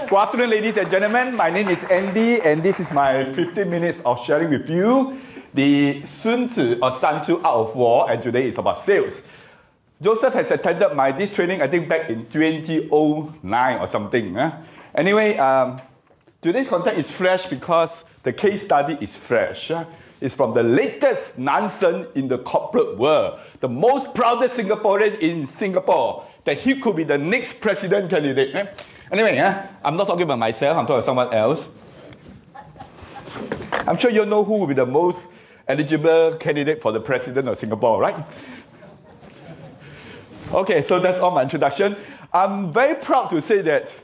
Good afternoon, ladies and gentlemen. My name is Andy, and this is my 15 minutes of sharing with you the Tzu or Tzu Art of War, and today is about sales. Joseph has attended this training, I think, back in 2009 or something. Anyway, today's content is fresh because the case study is fresh. It's from the latest Nansen in the corporate world, the most proudest Singaporean in Singapore, that he could be the next president candidate. Anyway, I'm not talking about myself, I'm talking about someone else. I'm sure you know who will be the most eligible candidate for the president of Singapore, right? Okay, so that's all my introduction. I'm very proud to say that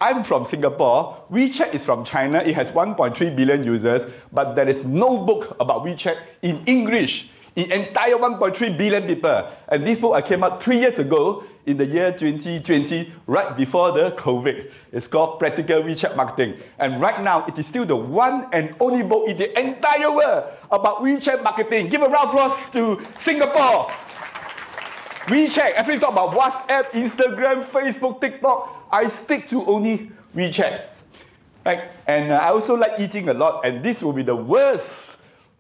I'm from Singapore. WeChat is from China. It has 1.3 billion users, but there is no book about WeChat in English in entire 1.3 billion people. And this book came out 3 years ago in the year 2020, right before the COVID. It's called Practical WeChat Marketing. And right now, it is still the one and only book in the entire world about WeChat marketing. Give a round of applause to Singapore. WeChat, everything talk about WhatsApp, Instagram, Facebook, TikTok. I stick to only WeChat. Right? And I also like eating a lot, and this will be the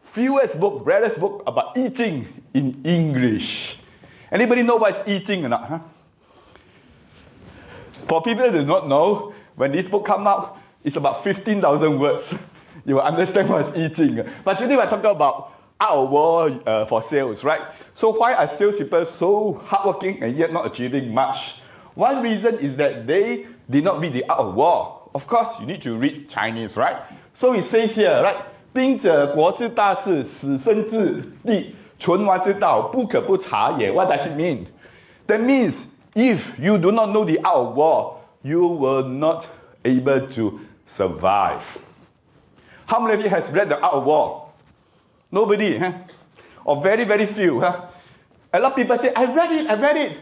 fewest book, rarest book about eating in English. Anybody know what is eating or not? For people who do not know, when this book comes out, it's about 15,000 words. You will understand what is eating. But today we're talking about Art of War for sales, right? So why are salespeople so hardworking and yet not achieving much? One reason is that they did not read the Art of War. Of course, you need to read Chinese, right? So it says here, right? 兵者国之大事，死生之地，存亡之道，不可不察也. What does it mean? That means if you do not know the Art of War, you will not able to survive. How many of you has read the Art of War? Nobody, or very, very few. A lot of people say, I read it.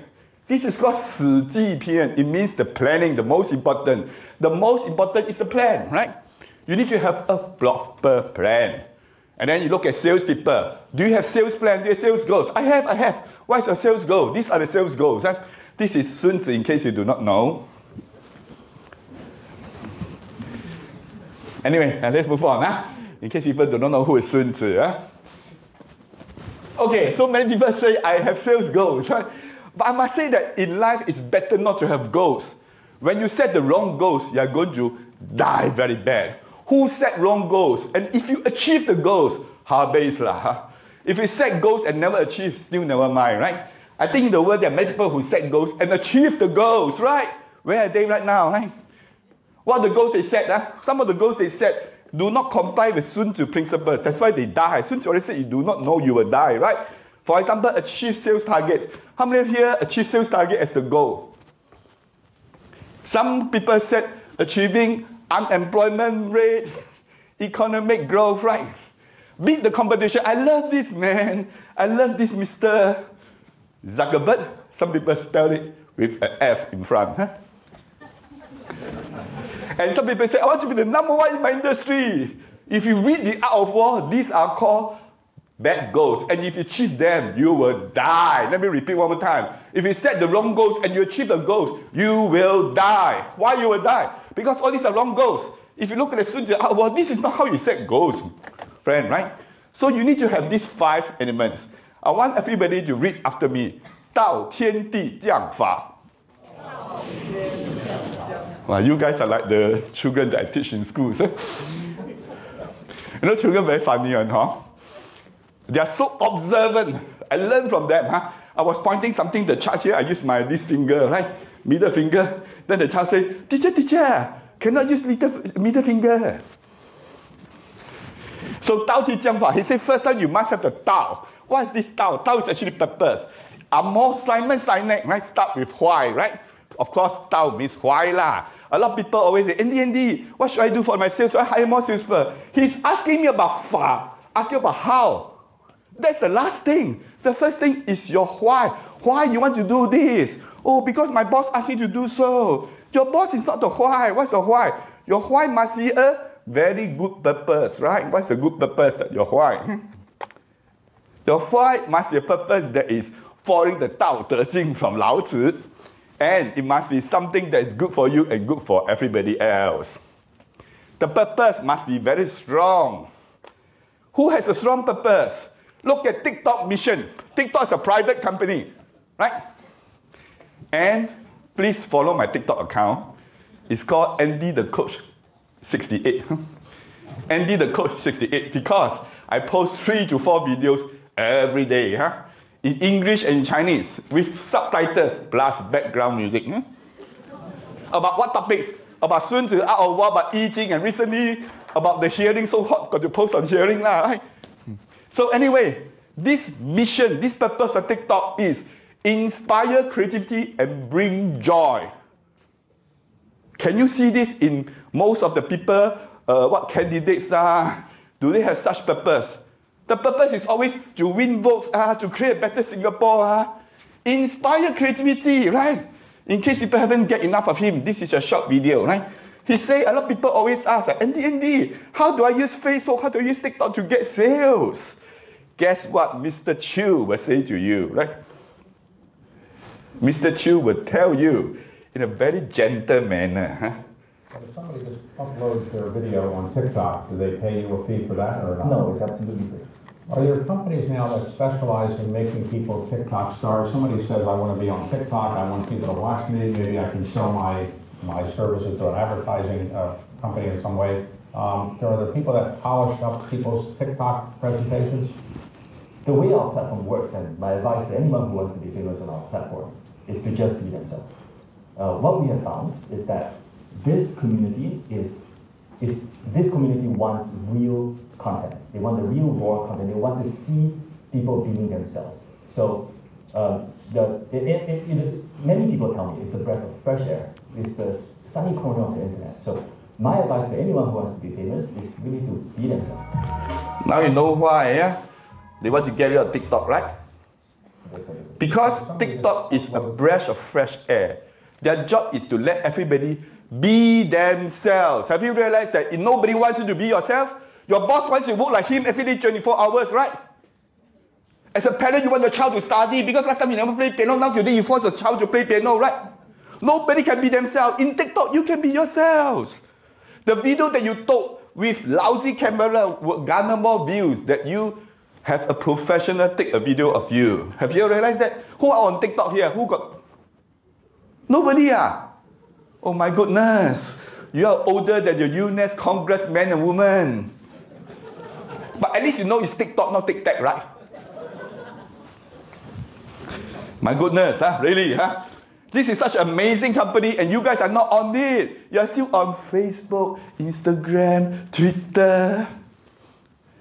This is called 史记篇. It means the planning, the most important. The most important is the plan, right? You need to have a proper plan. And then you look at salespeople. Do you have sales plan? Do you have sales goals? I have. What is a sales goal? These are the sales goals. This is Sun Tzu, in case you do not know. Anyway, let's move on. In case people do not know who is Sun Tzu. Okay, so many people say, I have sales goals. Right? But I must say that in life, it's better not to have goals. When you set the wrong goals, you are going to die very bad. Who set wrong goals? And if you achieve the goals, habis lah. If you set goals and never achieve, still never mind, right? I think in the world there are many people who set goals and achieve the goals, right? Where are they right now, right? What are the goals they set? Some of the goals they set do not comply with Sun Tzu principles. That's why they die. Sun Tzu already said you do not know, you will die, right? For example, achieve sales targets. How many of here achieve sales target as the goal? Some people set achieving unemployment rate, economic growth, right? Beat the competition. I love this, man. I love this Mr. Zuckerberg. Some people spell it with an F in front. And some people say, I want to be the #1 in my industry. If you read the Art of War, these are called bad goals. And if you achieve them, you will die. Let me repeat one more time. If you set the wrong goals and you achieve the goals, you will die. Why you will die? Because all these are wrong goals. If you look at the Sun Tzu Art of War, this is not how you set goals, friend, right? So you need to have these 5 elements. I want everybody to read after me. 道天地将法. Well, you guys are like the children that I teach in schools. You know, children very funny, huh? They are so observant. I learned from them. I was pointing something to the child here. I used this finger, right? Middle finger. Then the child said, teacher, cannot use middle finger. So, Tao Ti Jiang Fa. He said, first time you must have the Tao. What is this Tao? Tao is actually purpose. Amor, Simon, Sinek, right? Start with why, right? Of course, Tao means why lah. A lot of people always say, Andy, what should I do for my sales? So I hire more salespeople. He's asking me about Fa. Asking about how. That's the last thing. The first thing is your why. Why you want to do this? Oh, because my boss asked me to do so. Your boss is not the why. What's the why? Your why must be a very good purpose, right? What's the good purpose? Your why. Your why must be a purpose that is following the Tao Te Ching from Lao Tzu. And it must be something that is good for you and good for everybody else. The purpose must be very strong. Who has a strong purpose? Look at TikTok mission. TikTok is a private company, right? And please follow my TikTok account. It's called Andy the Coach 68. Andy the Coach 68, because I post 3 to 4 videos every day, in English and Chinese, with subtitles plus background music. About what topics? About Tzu Art of War, about eating, and recently about the hearing, so hot, got to post on hearing, right? So anyway, this mission, this purpose of TikTok is inspire creativity and bring joy. Can you see this in most of the people, what candidates are? Do they have such purpose? The purpose is always to win votes, to create a better Singapore. Inspire creativity, right? In case people haven't get enough of him, this is a short video, right? He say a lot of people always ask, Andy, how do I use Facebook? How do I use TikTok to get sales? Guess what Mr. Tzu will say to you, right? Mr. Tzu will tell you in a very gentle manner. If somebody just uploads their video on TikTok, do they pay you a fee for that or not? No, it's absolutely free. Are there companies now that specialize in making people TikTok stars? Somebody says, I want to be on TikTok, I want people to watch me, maybe I can sell my services to an advertising company in some way. There are the people that polish up people's TikTok presentations. The way our platform works, and my advice to anyone who wants to be famous on our platform, is to just be themselves. What we have found is that this community this community wants real content. They want the real raw content. They want to see people being themselves. So many people tell me it's a breath of fresh air. It's the sunny corner of the internet. So my advice to anyone who wants to be famous is really to be themselves. Now you know why, yeah? They want to get rid of TikTok, right? Because TikTok is a breath of fresh air. Their job is to let everybody be themselves. Have you realized that if nobody wants you to be yourself? Your boss wants you to work like him every day 24 hours, right? As a parent, you want your child to study because last time you never played piano, now today you force your child to play piano, right? Nobody can be themselves. In TikTok, you can be yourselves. The video that you took with lousy camera will garner more views that you have a professional take a video of you. Have you realized that? Who are on TikTok here? Who got? Nobody. Oh my goodness. You are older than your UNES congressmen and women. But at least you know it's TikTok, not TikTok, right? My goodness, really, This is such an amazing company and you guys are not on it. You are still on Facebook, Instagram, Twitter,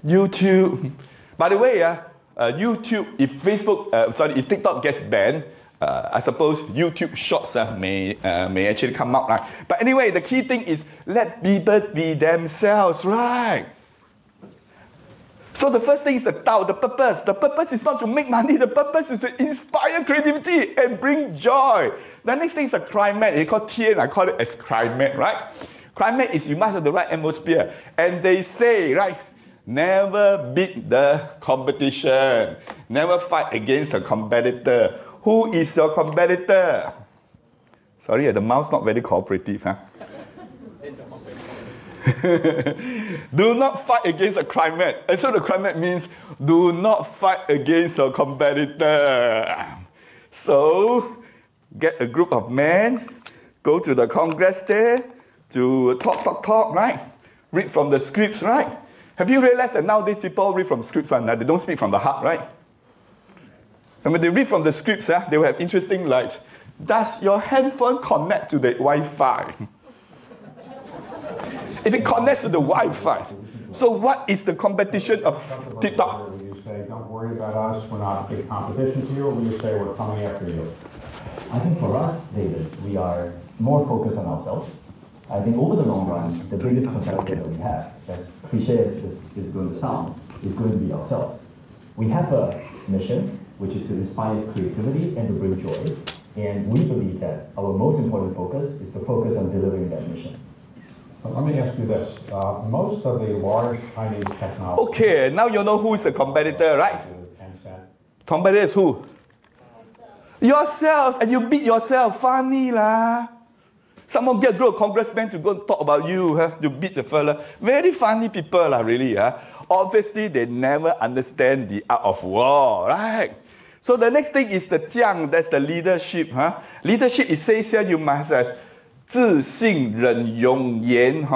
YouTube. By the way, YouTube, if TikTok gets banned, I suppose YouTube Shorts may actually come out, right? But anyway, the key thing is let people be themselves, right? So the first thing is the Tao, the purpose. The purpose is not to make money. The purpose is to inspire creativity and bring joy. The next thing is the climate. It's called Tian. I call it as climate, right? Climate is you must have the right atmosphere. And they say, right, never beat the competition. Never fight against a competitor. Who is your competitor? Sorry, the mouse not very cooperative, Do not fight against a climate. And so the climate means do not fight against a competitor. So get a group of men, go to the Congress there to talk, right? Read from the scripts, right? Have you realized that nowadays people read from scripts and they don't speak from the heart, right? And when they read from the scripts, they will have interesting like, does your handphone connect to the Wi-Fi? If it connects to the Wi-Fi, so what is the competition of TikTok? Will you say, don't worry about us, we're not a big competition to you, or will you say we're coming after you? I think for us, David, we are more focused on ourselves. I think over the long run, the biggest competitor that we have, as cliche as this is going to sound, is going to be ourselves. We have a mission, which is to inspire creativity and to bring joy. And we believe that our most important focus is to focus on delivering that mission. But let me ask you this. Most of the large Chinese technology... Okay, now you know who is the competitor, right? Competitor is who? Yourselves, and you beat yourself. Funny lah. Someone get a congressman to go and talk about you. Huh? You beat the fella. Very funny people lah, really. Huh? Obviously, they never understand the art of war, right? So the next thing is the jiang. That's the leadership. Huh? Leadership, it says here you must have 自信忍勇严.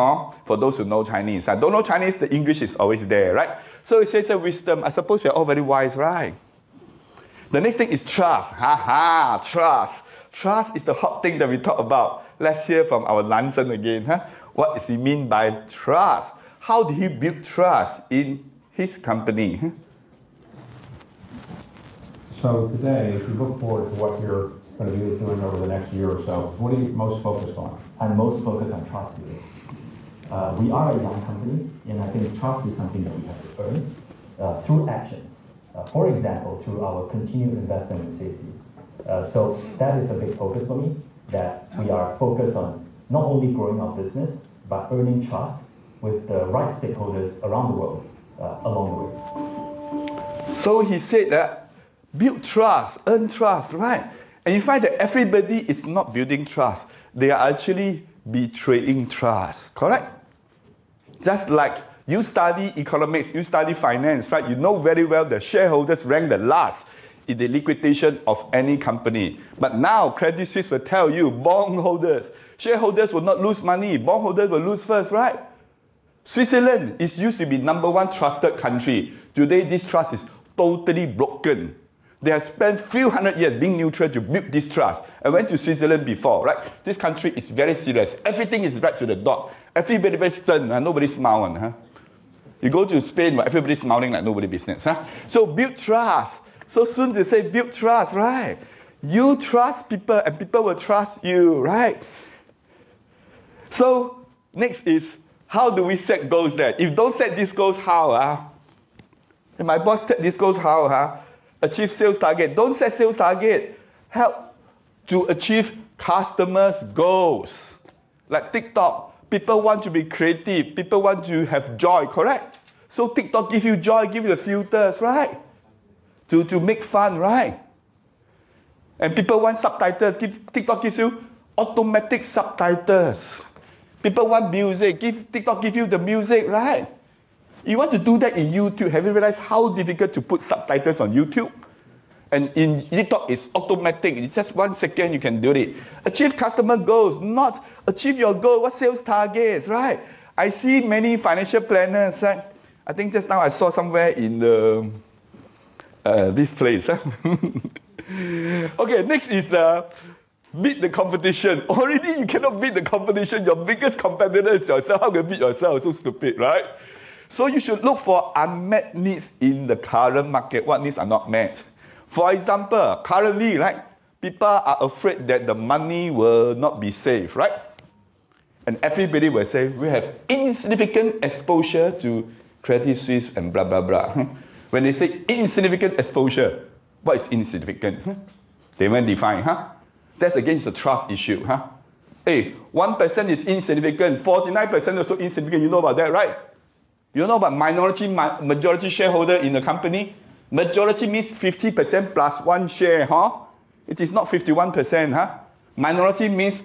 For those who know Chinese. I don't know Chinese, the English is always there, right? So it says wisdom. I suppose we're all very wise, right? The next thing is trust. Trust. Trust is the hot thing that we talk about. Let's hear from our Lanson again. Huh? What does he mean by trust? How did he build trust in his company? So today, if you look forward to what you're going to be doing over the next year or so, what are you most focused on? I'm most focused on trust today. We are a young company, and I think trust is something that we have to earn through actions. For example, through our continued investment in safety. So that is a big focus for me, that we are focused on not only growing our business, but earning trust with the right stakeholders around the world along the way. So he said that build trust, earn trust, right? And you find that everybody is not building trust. They are actually betraying trust, correct? Just like you study economics, you study finance, right? You know very well the shareholders rank the last in the liquidation of any company. But now Credit Suisse will tell you, bondholders, shareholders will not lose money, bondholders will lose first, right? Switzerland is used to be #1 trusted country. Today this trust is totally broken. They have spent few hundred years being neutral to build this trust. I went to Switzerland before, right? This country is very serious. Everything is right to the dot. Everybody very stern, nobody smiling. Huh? You go to Spain, everybody's smiling like nobody business. Huh? So build trust. So soon they say build trust, right? You trust people and people will trust you, right? So next is, how do we set goals there? If don't set these goals, how? If my boss set these goals, how? Achieve sales target. Don't set sales target. Help to achieve customers' goals. Like TikTok, people want to be creative. People want to have joy, correct? So TikTok give you joy, give you the filters, right? To make fun, right? And people want subtitles. TikTok gives you automatic subtitles. People want music. TikTok give you the music, right? You want to do that in YouTube. Have you realized how difficult to put subtitles on YouTube? And in TikTok, it's automatic. It's just 1 second you can do it. Achieve customer goals, not achieve your goal. What sales targets, right? I see many financial planners. Right? I think just now I saw somewhere in the this place. Okay, next is beat the competition. Already you cannot beat the competition. Your biggest competitor is yourself. How can you beat yourself? So stupid, right? So you should look for unmet needs in the current market. What needs are not met? For example, currently, right, people are afraid that the money will not be safe, right? And everybody will say, we have insignificant exposure to Credit Suisse and blah, blah, blah. When they say insignificant exposure, what is insignificant? They won't define, huh? That's against the trust issue, huh? Hey, 1% is insignificant, 49% also insignificant. You know about that, right? You know about majority shareholder in the company? Majority means 50% plus 1 share, huh? It is not 51%, huh? Minority means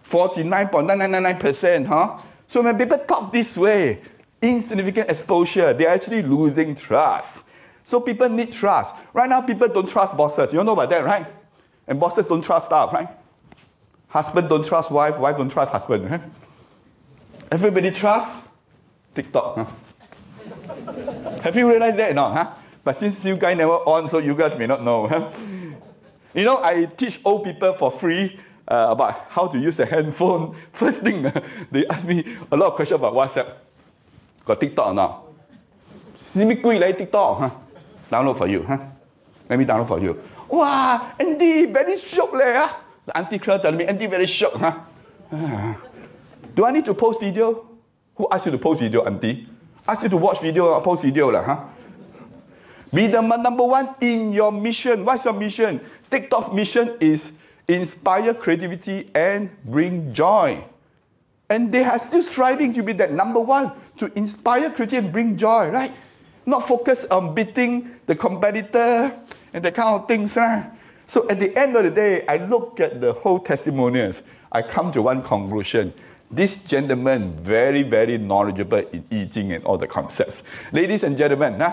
49.9999%, huh? So when people talk this way, insignificant exposure, they're actually losing trust. So people need trust. Right now, people don't trust bosses. You know about that, right? And bosses don't trust staff, right? Husband don't trust wife, wife don't trust husband, right? Everybody trusts TikTok, huh? Have you realized that or not, huh? But since you guys never on, so you guys may not know, huh? You know, I teach old people for free about how to use the handphone. First thing, they ask me a lot of questions about WhatsApp. Got TikTok or not? TikTok, huh? Download for you, huh? Let me download for you. Wow, Andy, very shocked leh. The auntie Claire telling me, Andy very shocked, huh? Do I need to post video? Who asked you to post video, auntie? Ask you to watch video or post video lah, huh? Be the #1 in your mission. What's your mission? TikTok's mission is inspire creativity and bring joy. And they are still striving to be that #1, to inspire creativity and bring joy, right? Not focus on beating the competitor and that kind of things. So at the end of the day, I look at the whole testimonials. I come to one conclusion. This gentleman, very, very knowledgeable in I Ching and all the concepts. Ladies and gentlemen,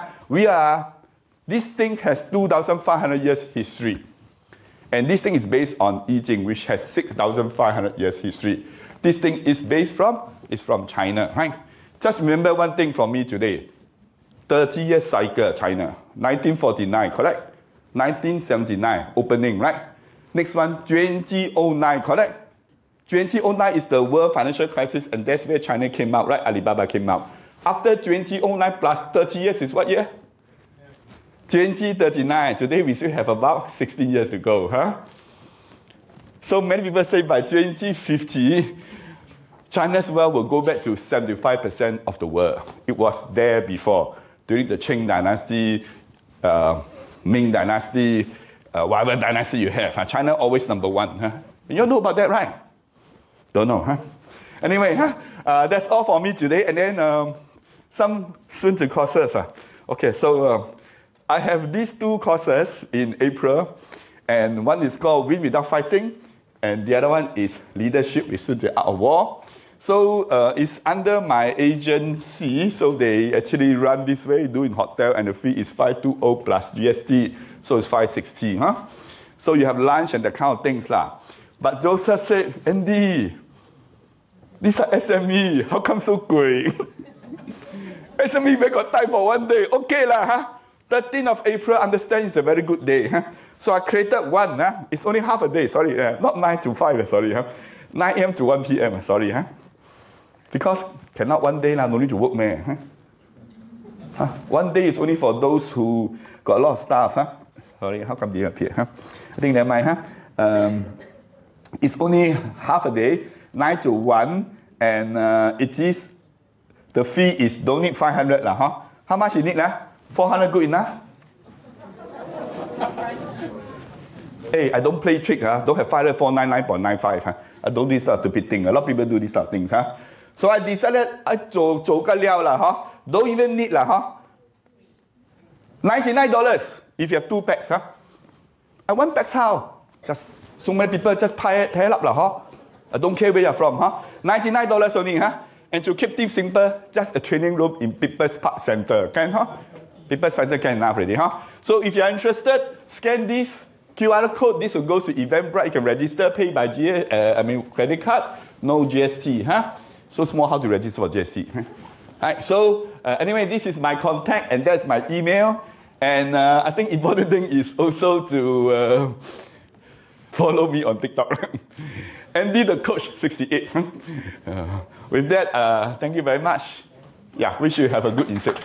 this thing has 2,500 years history. And this thing is based on I Ching, which has 6,500 years history. This thing is from China, right? Just remember one thing from me today. 30-year cycle, China. 1949, correct? 1979, opening, right? Next one, 2009, correct? 2009 is the world financial crisis, and that's where China came out, right? Alibaba came out. After 2009 plus 30 years is what year? 2039. Today we still have about 16 years to go, huh? So many people say by 2050, China's wealth will go back to 75% of the world. It was there before, during the Qing dynasty, Ming dynasty, whatever dynasty you have. China always number one. Huh? You know about that, right? Don't know, huh? Anyway, that's all for me today. And then some Sun Tzu courses. Okay, so I have these two courses in April. And one is called Win Without Fighting. And the other one is Leadership with Tzu Art of War. So it's under my agency. So they actually run this way, do in hotel. And the fee is 520 plus GST. So it's 560, huh? So you have lunch and that kind of things, lah. But Joseph said, Andy, these are SME. How come so quick? SME, we got time for one day. Okay, lah, huh? 13th of April, understand it's a very good day. Huh? So I created one. Huh? It's only half a day, sorry. Not 9 to 5, sorry. Huh? 9 a.m. to 1 p.m., sorry. Huh? Because cannot one day, no need to work, man. Huh? One day is only for those who got a lot of staff. Huh? Sorry, how come they appear? Huh? I think never mind. Huh? It's only half a day, 9 to 1, and the fee is don't need 500 lah, huh? How much you need lah? 400 good enough? Hey, I don't play trick, huh? Don't have 500, 499.95, huh? I don't do this sort of stupid thing. A lot of people do these sort of things, huh? So I decided I 做个了啦, huh? Don't even need lah, huh? $99 if you have 2 packs, huh? And 1 pack how? Just so many people just tie it up lah, huh? I don't care where you're from, huh? $99 only, huh? And to keep things simple, just a training room in People's Park Center, can, huh? People's Park Center can enough already, huh? So if you're interested, scan this QR code. This will go to Eventbrite. You can register, pay by credit card, no GST, huh? So small, how to register for GST? Huh? All right. So anyway, this is my contact, and that's my email. And I think important thing is also to follow me on TikTok. Andy the Coach 68. With that, thank you very much. Yeah, wish you have a good insight.